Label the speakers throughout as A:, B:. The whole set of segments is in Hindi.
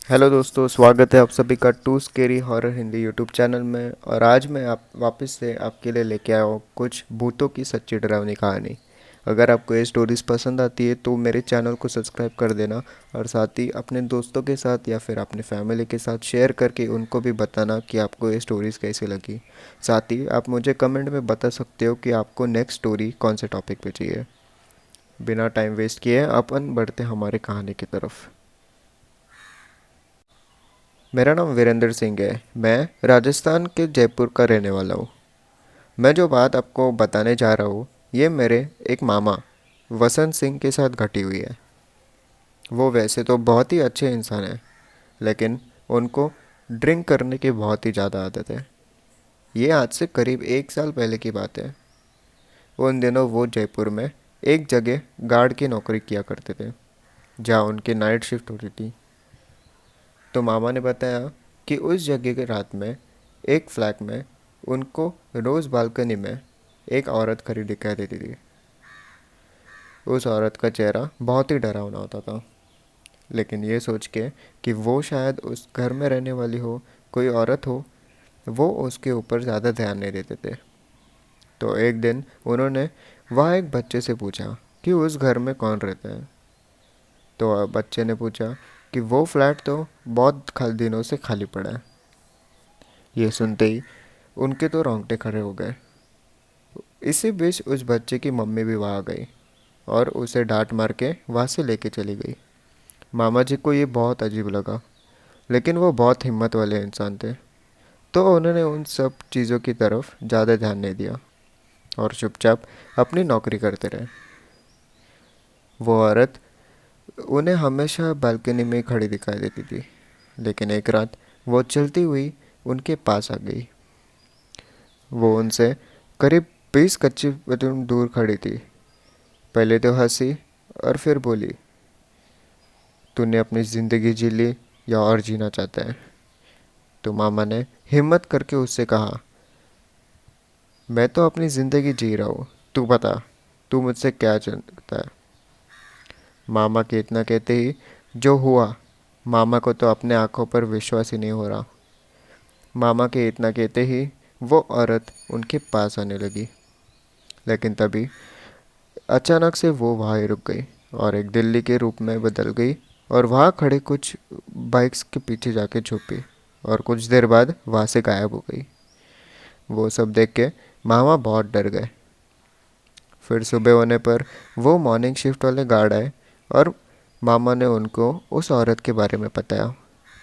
A: हेलो दोस्तों, स्वागत है आप सभी का too scary horror Hindi YouTube channel में। और आज मैं आप वापस से आपके लिए लेके आया हूँ कुछ भूतों की सच्ची डरावनी कहानी। अगर आपको ये स्टोरीज़ पसंद आती है तो मेरे चैनल को सब्सक्राइब कर देना, और साथ ही अपने दोस्तों के साथ या फिर अपने फैमिली के साथ शेयर करके उनको भी बताना कि आपको ये स्टोरीज़ कैसी लगी। साथ ही आप मुझे कमेंट में बता सकते हो कि आपको नेक्स्ट स्टोरी कौन से टॉपिक पे चाहिए। बिना टाइम वेस्ट किए अपन बढ़ते हमारे कहानी की तरफ। मेरा नाम वीरेंद्र सिंह है। मैं राजस्थान के जयपुर का रहने वाला हूँ। मैं जो बात आपको बताने जा रहा हूँ, ये मेरे एक मामा वसंत सिंह के साथ घटी हुई है। वो वैसे तो बहुत ही अच्छे इंसान हैं, लेकिन उनको ड्रिंक करने की बहुत ही ज़्यादा आदत है। ये आज से करीब 1 साल पहले की बात है। उन दिनों वो जयपुर में एक जगह गार्ड की नौकरी किया करते थे, जहाँ उनकी नाइट शिफ्ट होती थी। तो मामा ने बताया कि उस जगह के रात में एक फ्लैट में उनको रोज़ बालकनी में एक औरत खड़ी दिखाई देती थी। उस औरत का चेहरा बहुत ही डरावना होता था, लेकिन ये सोच के कि वो शायद उस घर में रहने वाली हो, कोई औरत हो, वो उसके ऊपर ज़्यादा ध्यान नहीं देते थे। तो एक दिन उन्होंने वहाँ एक बच्चे से पूछा कि उस घर में कौन रहता है। तो बच्चे ने पूछा कि वो फ्लैट तो बहुत दिनों से खाली पड़ा है। ये सुनते ही उनके तो रोंगटे खड़े हो गए। इसी बीच उस बच्चे की मम्मी भी वहाँ गई और उसे डांट मार के वहाँ से लेके चली गई। मामा जी को ये बहुत अजीब लगा, लेकिन वो बहुत हिम्मत वाले इंसान थे, तो उन्होंने उन सब चीज़ों की तरफ ज़्यादा ध्यान नहीं दिया और चुपचाप अपनी नौकरी करते रहे। वो औरत उन्हें हमेशा बालकनी में खड़ी दिखाई देती थी, लेकिन एक रात वो चलती हुई उनके पास आ गई। वो उनसे करीब 20 कच्ची कदम दूर खड़ी थी। पहले तो हंसी और फिर बोली, तूने अपनी ज़िंदगी जी ली या और जीना चाहता है? तो मामा ने हिम्मत करके उससे कहा, मैं तो अपनी ज़िंदगी जी रहा हूँ, तू बता, तू मुझसे क्या चाहता है? मामा के इतना कहते ही जो हुआ, मामा को तो अपने आंखों पर विश्वास ही नहीं हो रहा। मामा के इतना कहते ही वो औरत उनके पास आने लगी, लेकिन तभी अचानक से वो वहाँ ही रुक गई और एक दिल्ली के रूप में बदल गई, और वहाँ खड़े कुछ बाइक्स के पीछे जाके छुपी और कुछ देर बाद वहाँ से गायब हो गई। वो सब देख के मामा बहुत डर गए। फिर सुबह होने पर वो मॉर्निंग शिफ्ट वाले गार्ड आए और मामा ने उनको उस औरत के बारे में बताया।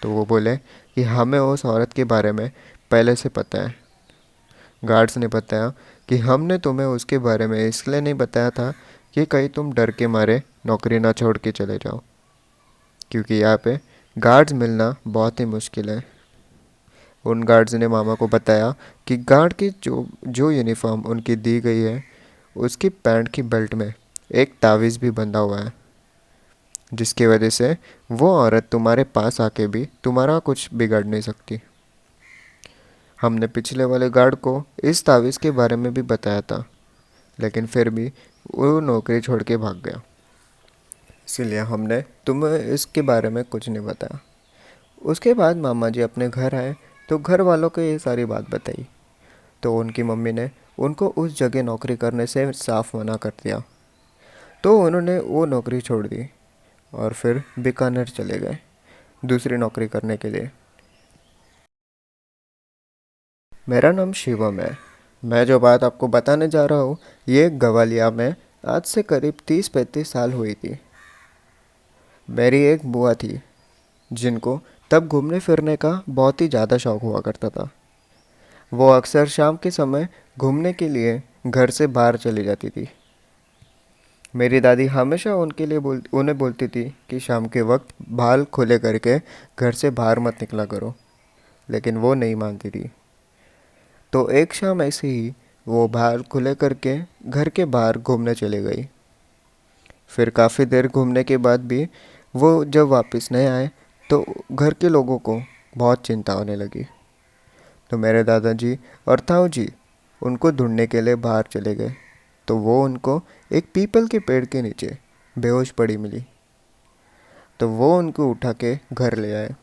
A: तो वो बोले कि हमें उस औरत के बारे में पहले से पता है। गार्ड्स ने बताया कि हमने तुम्हें उसके बारे में इसलिए नहीं बताया था कि कहीं तुम डर के मारे नौकरी ना छोड़ के चले जाओ, क्योंकि यहाँ पे गार्ड्स मिलना बहुत ही मुश्किल है। उन गार्ड्स ने मामा को बताया कि गार्ड की जो जो यूनिफॉर्म उनकी दी गई है, उसकी पैंट की बेल्ट में एक तावीज़ भी बंधा हुआ है, जिसकी वजह से वो औरत तुम्हारे पास आके भी तुम्हारा कुछ बिगाड़ नहीं सकती। हमने पिछले वाले गार्ड को इस तावीज़ के बारे में भी बताया था, लेकिन फिर भी वो नौकरी छोड़ के भाग गया, इसलिए हमने तुम्हें इसके बारे में कुछ नहीं बताया। उसके बाद मामा जी अपने घर आए तो घर वालों को ये सारी बात बताई। तो उनकी मम्मी ने उनको उस जगह नौकरी करने से साफ मना कर दिया। तो उन्होंने वो नौकरी छोड़ दी और फिर बीकानेर चले गए दूसरी नौकरी करने के लिए। मेरा नाम शिवम है। मैं जो बात आपको बताने जा रहा हूँ, ये गवालिया में आज से करीब 30-35 साल हुई थी। मेरी एक बुआ थी, जिनको तब घूमने फिरने का बहुत ही ज़्यादा शौक हुआ करता था। वो अक्सर शाम के समय घूमने के लिए घर से बाहर चली जाती थी। मेरी दादी हमेशा उन्हें बोलती थी कि शाम के वक्त बाल खुले करके घर से बाहर मत निकला करो, लेकिन वो नहीं मानती थी। तो एक शाम ऐसे ही वो बाहर खुले करके घर के बाहर घूमने चली गई। फिर काफ़ी देर घूमने के बाद भी वो जब वापस नहीं आए, तो घर के लोगों को बहुत चिंता होने लगी। तो मेरे दादाजी और ताऊ जी उनको ढूंढने के लिए बाहर चले गए। तो वो उनको एक पीपल के पेड़ के नीचे बेहोश पड़ी मिली। तो वो उनको उठा के घर ले आए।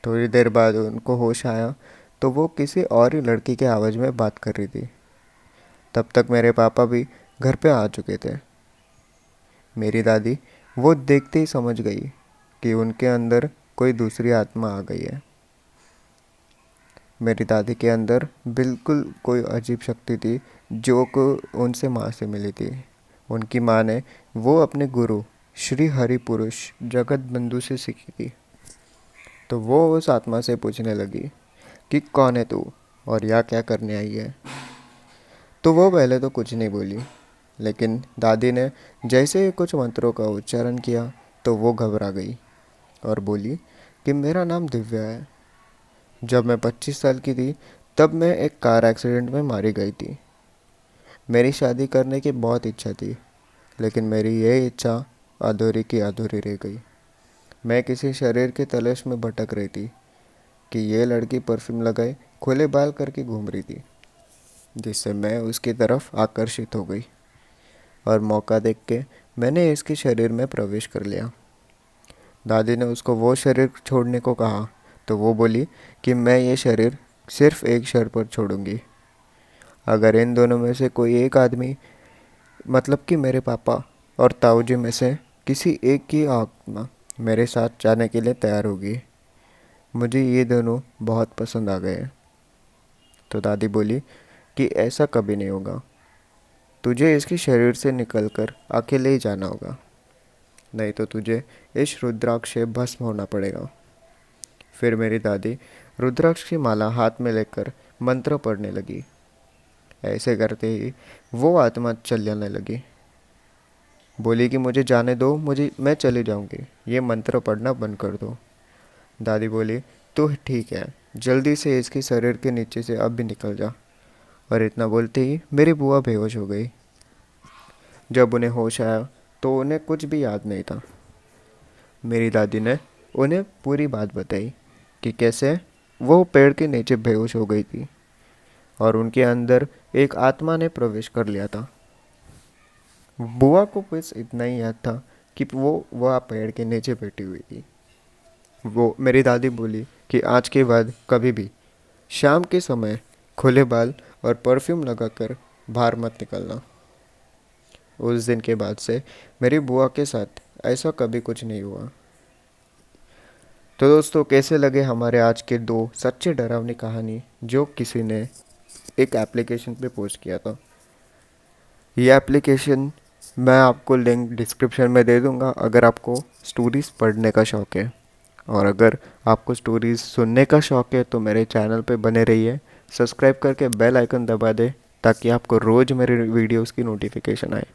A: थोड़ी देर बाद उनको होश आया तो वो किसी और ही लड़की के आवाज़ में बात कर रही थी। तब तक मेरे पापा भी घर पे आ चुके थे। मेरी दादी वो देखते ही समझ गई कि उनके अंदर कोई दूसरी आत्मा आ गई है। मेरी दादी के अंदर बिल्कुल कोई अजीब शक्ति थी जो को उनसे माँ से मिली थी। उनकी माँ ने वो अपने गुरु श्री हरि पुरुष जगत बंधु से सीखी थी। तो वो उस आत्मा से पूछने लगी कि कौन है तू और यहाँ क्या करने आई है। तो वो पहले तो कुछ नहीं बोली, लेकिन दादी ने जैसे ही कुछ मंत्रों का उच्चारण किया तो वो घबरा गई और बोली कि मेरा नाम दिव्या है। जब मैं 25 साल की थी तब मैं एक कार एक्सीडेंट में मारी गई थी। मेरी शादी करने की बहुत इच्छा थी, लेकिन मेरी ये इच्छा अधूरी की अधूरी रह गई। मैं किसी शरीर के तलाश में भटक रही थी कि ये लड़की परफ्यूम लगाए खुले बाल करके घूम रही थी, जिससे मैं उसकी तरफ आकर्षित हो गई और मौका देख के मैंने इसके शरीर में प्रवेश कर लिया। दादी ने उसको वो शरीर छोड़ने को कहा तो वो बोली कि मैं ये शरीर सिर्फ एक शर्त पर छोड़ूंगी। अगर इन दोनों में से कोई एक आदमी, मतलब कि मेरे पापा और ताऊजी में से किसी एक की आत्मा मेरे साथ जाने के लिए तैयार होगी। मुझे ये दोनों बहुत पसंद आ गए। तो दादी बोली कि ऐसा कभी नहीं होगा, तुझे इसके शरीर से निकलकर अकेले ही जाना होगा, नहीं तो तुझे इस रुद्राक्ष से भस्म होना पड़ेगा। फिर मेरी दादी रुद्राक्ष की माला हाथ में लेकर मंत्र पढ़ने लगी। ऐसे करते ही वो आत्मा चल जाने लगी। बोली कि मुझे जाने दो, मुझे मैं चली जाऊंगी, ये मंत्र पढ़ना बंद कर दो। दादी बोली तो ठीक है, जल्दी से इसके शरीर के नीचे से अब भी निकल जा। और इतना बोलते ही मेरी बुआ बेहोश हो गई। जब उन्हें होश आया तो उन्हें कुछ भी याद नहीं था। मेरी दादी ने उन्हें पूरी बात बताई कि कैसे वो पेड़ के नीचे बेहोश हो गई थी और उनके अंदर एक आत्मा ने प्रवेश कर लिया था। बुआ को बस इतना ही याद था कि वो वह पेड़ के नीचे बैठी हुई थी। वो मेरी दादी बोली कि आज के बाद कभी भी शाम के समय खुले बाल और परफ्यूम लगाकर बाहर मत निकलना। उस दिन के बाद से मेरी बुआ के साथ ऐसा कभी कुछ नहीं हुआ। तो दोस्तों, कैसे लगे हमारे आज के दो सच्चे डरावनी कहानी जो किसी ने एक एप्लीकेशन पे पोस्ट किया था। ये एप्लीकेशन मैं आपको लिंक डिस्क्रिप्शन में दे दूँगा अगर आपको स्टोरीज़ पढ़ने का शौक़ है। और अगर आपको स्टोरीज़ सुनने का शौक़ है तो मेरे चैनल पे बने रहिए, सब्सक्राइब करके बेल आइकन दबा दें ताकि आपको रोज़ मेरे वीडियोस की नोटिफिकेशन आए।